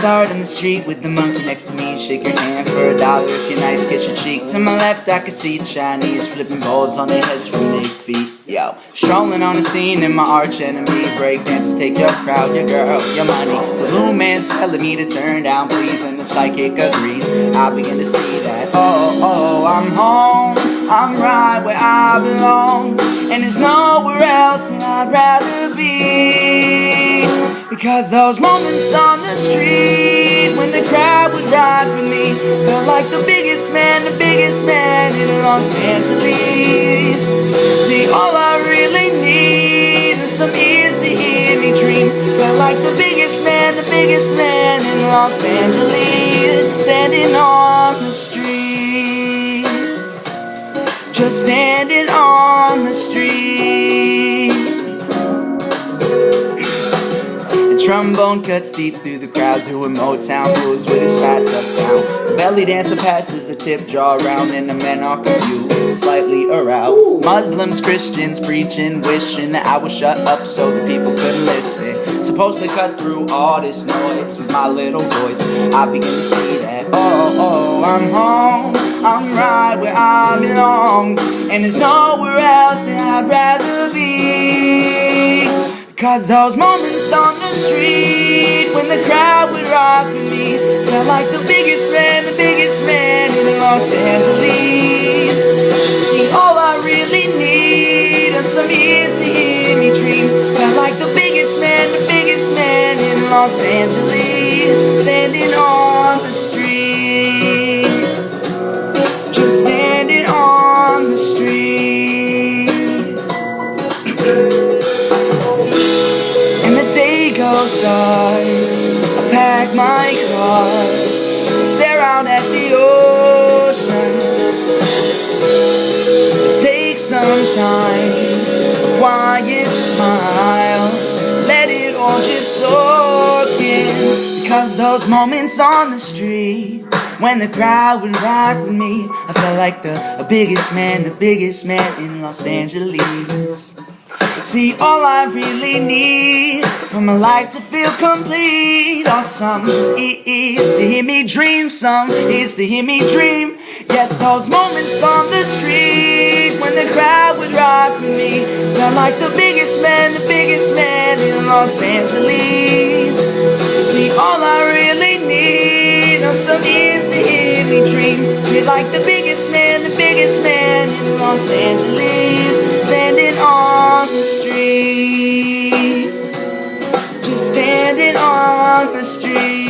start on the street with the monkey next to me. Shake your hand for $1 if you're nice, kiss your cheek. To my left I can see Chinese flipping bowls on their heads from their feet. Yo, strolling on the scene in my arch enemy. Breakdancers take your crowd, your girl, your money. The blue man's telling me to turn down, please, and the psychic agrees. I begin to see that, oh, I'm home. I'm right where I belong, and there's nowhere else that I'd rather be. Because those moments on the street when the crowd would ride with me felt like the biggest man in Los Angeles. See, all I really need is some ears to hear me dream. Felt like the biggest man in Los Angeles, standing on the street, just standing on the street. The trombone cuts deep through the crowd, doing Motown blues with his spats up down. The belly dancer passes the tip jaw around, and the men are confused, slightly aroused. Muslims, Christians preaching, wishing that I would shut up so the people couldn't listen. Supposed to cut through all this noise with my little voice. I begin to see that, oh, I'm home. I'm right where I belong, and there's nowhere else that I'd rather be. Cause those moments on the street when the crowd would rock with me felt like the biggest man in Los Angeles. See, all I really need are some ears to hear me dream. Felt like the biggest man in Los Angeles, standing on the street, just standing on the street. And the day goes dark, I pack my car, stare out at the ocean, just take some time, a quiet smile, let it all just soak in. Because those moments on the street when the crowd would rock with me, I felt like the biggest man in Los Angeles. See, all I really need for my life to feel complete or something is to hear me dream, Yes, those moments on the street when the crowd would rock with me felt like the biggest man in Los Angeles. See, all I really need are some ears to hear me dream. Feel like the biggest man in Los Angeles, standing on the street, just standing on the street.